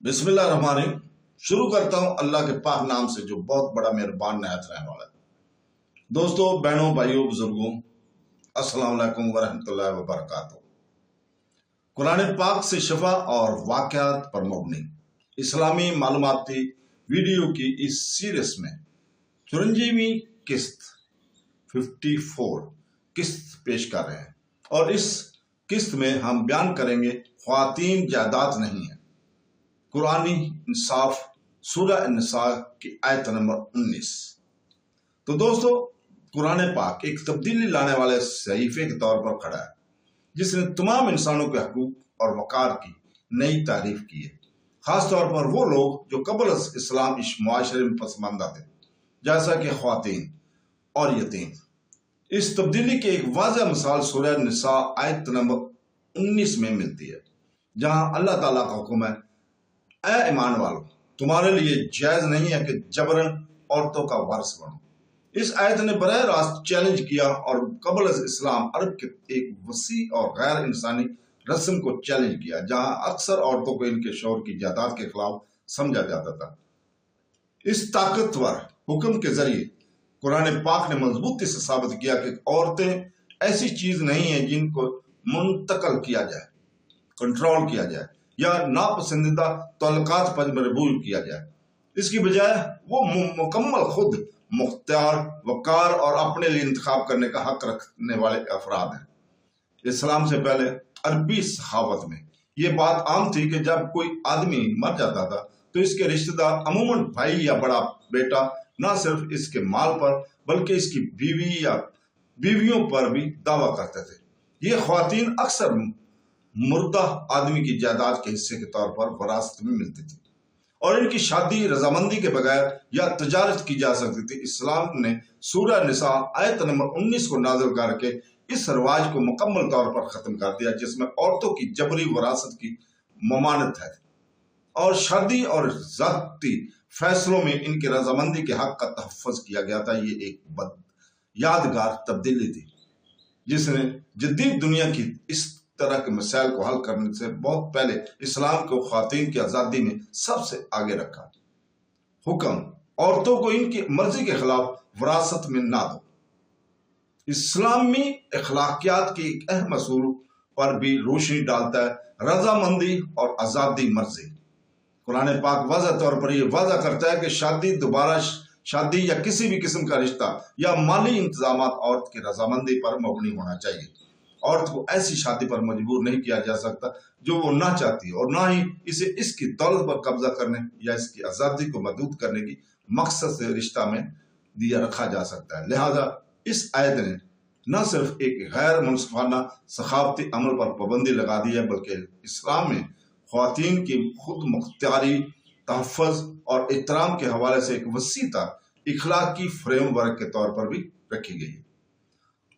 बिस्मिल्लाहिर्रहमानिर्रहीम। शुरू करता हूँ अल्लाह के पाक नाम से जो बहुत बड़ा मेहरबान नहायत रहने वाला है। दोस्तों, बहनों, भाइयों, बुजुर्गों, अस्सलाम वालेकुम वरहमतुल्लाहि वबरकातुहू। कुरान पाक से शफा और वाक़यात पर मबनी इस्लामी मालूमाती वीडियो की इस सीरीज में 54वीं किस्त 54 किस्त पेश कर रहे हैं और इस किस्त में हम बयान करेंगे ख्वातीन जायदाद नहीं है। कुरानी इंसाफ सूरह निसा की आयत नंबर 19। तो दोस्तों, कुरान पाक एक तब्दीली लाने वाले सहीफे के तौर पर खड़ा है जिसने तमाम इंसानों के हकूक और वकार की नई तारीफ की है। खास तौर पर वो लोग जो कबल इस्लाम इस मुआशरे में पसमानदा थे, जैसा कि ख्वातीन और यतीम। इस तब्दीली की एक वाज़ह मिसाल सूरह निसा आयत नंबर 19 में मिलती है, जहां अल्लाह ताला का हुक्म है, ऐ ईमान वालों, तुम्हारे लिए जायज नहीं है कि जबरन औरतों का वारिस बनो। इस आयत ने बरह रास्त चैलेंज किया और कबल इस्लाम अरब के एक वसी और गैर इंसानी रस्म को चैलेंज किया, जहां अक्सर औरतों को इनके शौहर की जायदाद के खिलाफ समझा जाता था। इस ताकतवर हुक्म के जरिए कुरान पाक ने मजबूती से साबित किया कि औरतें ऐसी चीज नहीं है जिनको मुंतकल किया जाए, कंट्रोल किया जाए या नापसंदीदा तल्लुकात पर मजबूर किया जाए। इसकी बजाय वो मुकम्मल खुद मुख्तियार, वकार और अपने लिए इंतखाब करने का हक रखने वाले अफराद हैं। इस्लाम से पहले अरबी सहावत में ये बात आम थी कि जब कोई आदमी मर जाता था तो इसके रिश्तेदार, अमूमन भाई या बड़ा बेटा, न सिर्फ इसके माल पर बल्कि इसकी बीवी या बीवियों पर भी दावा करते थे। ये ख्वातीन अक्सर मुर्दा आदमी की जायदाद के हिस्से के तौर पर वरासत में मिलती थी और इनकी शादी रजामंदी के बगैर या तजारत की जा सकती थी। इस्लाम ने सूरह निसा आयत नंबर 19 को नाज़िल करके इस रवाज को मुकम्मल तौर पर खत्म कर दिया, जिसमें औरतों की जबरी वरासत की ममानत है और शादी और ज़ाती फैसलों में इनकी रजामंदी के हक का तहफ़्फ़ुज़ किया गया था। ये एक यादगार तब्दीली थी जिसने जदीद दुनिया की इस तरह के मसाइल को हल करने से बहुत पहले इस्लाम को ख्वातीन की आज़ादी में सबसे आगे रखा। हुक्म, औरतों को इनकी मर्जी के खिलाफ विरासत में ना दो, इस्लामी अखलाकियात की एक अहम असूल पर भी रोशनी डालता है, रजामंदी और आज़ादी मर्जी। कुरान पाक वाज़ह तौर पर यह वाज़ा करता है कि शादी, दोबारा शादी या किसी भी किस्म का रिश्ता या माली इंतजाम औरत की रजामंदी पर मबनी होना चाहिए। औरत को ऐसी शादी पर मजबूर नहीं किया जा सकता जो वो ना चाहती है और ना ही इसे इसकी दौलत पर कब्जा करने या इसकी आज़ादी को महदूद करने की मकसद से रिश्ता में दिया रखा जा सकता है। लिहाजा इस आयत ने न सिर्फ एक गैर मुनसिफाना सखावती अमल पर पाबंदी लगा दी है, बल्कि इस्लाम में ख्वातीन की खुद मुख्तियारी, तहफ़्फ़ुज़ और एहतराम के हवाले से एक वसीता इखलाकी फ्रेमवर्क के तौर पर भी रखी गई है।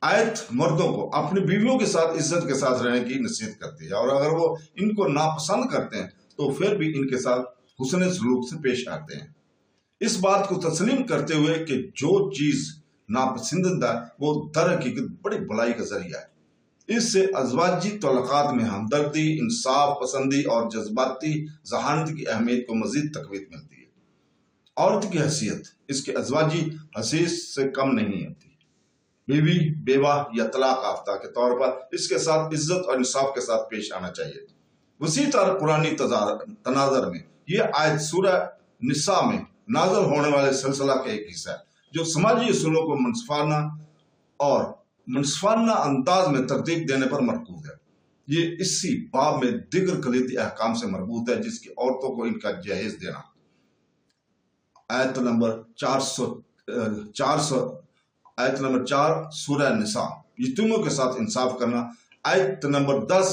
आयत मर्दों को अपनी बीवियों के साथ इज्जत के साथ रहने की नसीहत करती है और अगर वो इनको नापसंद करते हैं तो फिर भी इनके साथ हुस्न सलूक से पेश आते हैं, इस बात को तस्लीम करते हुए कि जो चीज नापसंदीदा वो दर हकीकत बड़ी भलाई का जरिया है। इससे अज़वाजी तल्लुकात में हमदर्दी, इंसाफ पसंदी और जज्बाती ज़हानत की अहमियत को मजीद तकवीत मिलती है। औरत की हैसियत इसके अज़वाजी हसीस से कम नहीं होती। बीवी, बेवा या तलाक याफ्ता के तौर पर इसके साथ इज्जत और इंसाफ के साथ पेश आना चाहिए। वसी तरह कुरानी तनाजर में यह आयत सूरह निसा में नाज़िल होने वाले सिलसिला का एक हिस्सा है जो समाजी असूलों को मुनसिफाना अंदाज में तरतीब देने पर मरकूज है। ये इसी बाब में दिगर कलीदी अहकाम से मरबूत है, जिसकी औरतों को इनका जहेज देना। आयत नंबर 4 सूरह निसा, यतीमों के साथ इंसाफ करना। आयत नंबर 10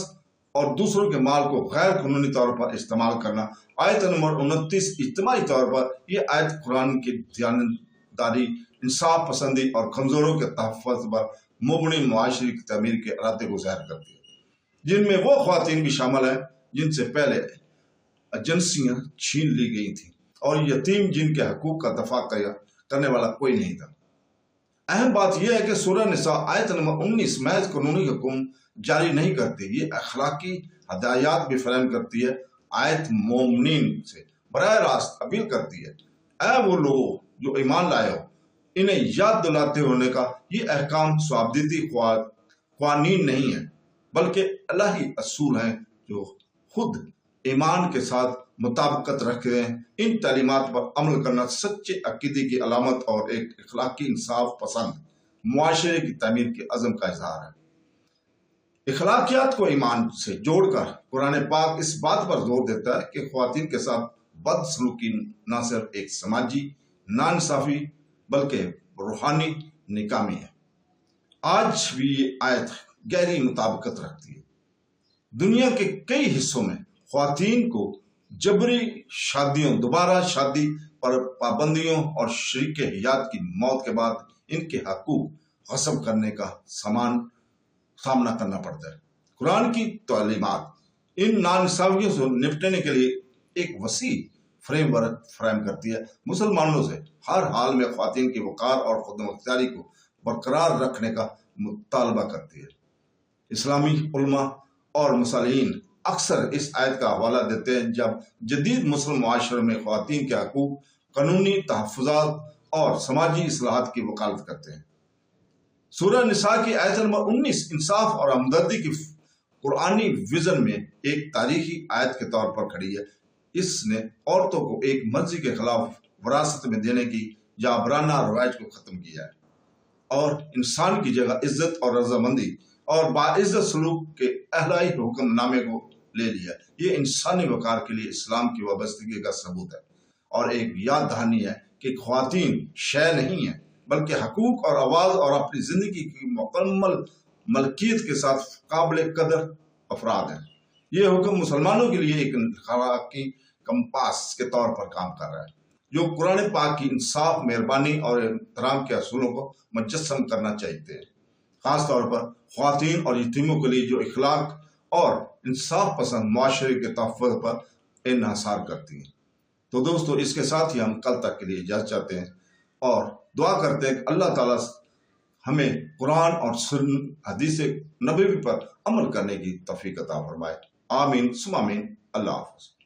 और दूसरों के माल को गैर कानूनी तौर पर इस्तेमाल करना। आयत नंबर 29 इज्तिमाई तौर पर यह आयत कुरान की दयानतदारी, इंसाफ पसंदी और कमजोरों के तहफ़्फ़ुज़ पर मुबनी मुआशरे की तमीर के इरादे को ज़ाहिर करती है, जिनमें वो ख्वातीन भी शामिल हैं जिनसे पहले एजेंसियां छीन ली गई थी और यतीम जिनके हकूक का दफा करने वाला कोई नहीं था। अहम बात यह है कि सूरह निसा आयत नंबर 19 महज कानूनी हुक्म जारी नहीं करती, ये अखलाकी हदायत भी फराहम करती है आयत मोमिनीन से बराह रास्त अपील करती है, ऐ वो लोगों जो ईमान लाए हो, इन्हें याद दिलाते होने का ये अहकाम स्वाबदीदी क़वानीन नहीं है, बल्कि इलाही असूल हैं जो खुद ईमान के साथ मुताबिकत रखते हैं। इन तालीमात पर अमल करना सच्चे अकीदे की अलामत और एक इखलाकी इंसाफ पसंद मुआशरे की तमीर के अज़म का इजहार है। इखलाकियात को ईमान से जोड़कर कुरान पाक इस बात पर जोर देता है कि ख्वातीन के साथ बदसलूकी न सिर्फ एक समाजी नाइंसाफी बल्कि रूहानी निकामी है। आज भी ये आयत गहरी मुताबिकत रखती है। दुनिया के कई हिस्सों में ख्वातीन को जबरी शादियों, दोबारा शादी पर पाबंदियों और शरीक हयात की मौत के बाद इनके हकूक गस्ब करने का सामना करना पड़ता है। कुरान की तालीमात इन नाइंसाफियों से निपटने के लिए एक वसी फ्रेमवर्क फराहम करती है। मुसलमानों से हर हाल में ख्वातीन की वक़ार और खुदमुख्तारी को बरकरार रखने का मुतालबा करती है। इस्लामी उलमा और मुसल्लिन अक्सर इस आयत का हवाला देते हैं जब जदीद मुस्लिम मुआशरे में ख्वातीन के हकूक, कानूनी तहफ़्फ़ुज़ात और समाजी इस्लाहात की वकालत करते हैं। सूरह निसा की आयत नंबर 19 इंसाफ और हमदर्दी की कुरानी विजन में एक तारीखी आयत के तौर पर खड़ी है। इसने औरतों को एक मर्जी के खिलाफ विरासत में देने की जाबराना रवायत को खत्म किया है और इंसान की जगह इज्जत और रजामंदी और बाइज्जत सलूक के अहलाई हुक्मनामे को ले लिया। ये इंसानी वकार के लिए इस्लाम की वाबस्तगी का सबूत है और एक याद दहानी है कि ख्वातीन शय नहीं है बल्कि हकूक और आवाज़ और अपनी ज़िंदगी की मुकम्मल मलकियत के साथ काबिल कदर अफराद हैं। ये हुक्म मुसलमानों के लिए एक अखलाकी कंपास के तौर पर काम कर रहा है जो कुरान पाक की इंसाफ, मेहरबानी और एहतराम के असूलों को मुजस्सम करना चाहते हैं। खास तौर पर ख्वातीन और यतीमों के लिए जो इखलाक और इंसाफ पसंद मुआशरे के तहफ़्फ़ुज़ पर इन्हिसार करती हैं। तो दोस्तों, इसके साथ ही हम कल तक के लिए इजाज़त चाहते हैं और दुआ करते हैं कि अल्लाह ताला हमें कुरान और हदीस नबवी पर अमल करने की तौफीक अता फरमाए। आमीन सुम आमीन। अल्लाह हाफ़िज़।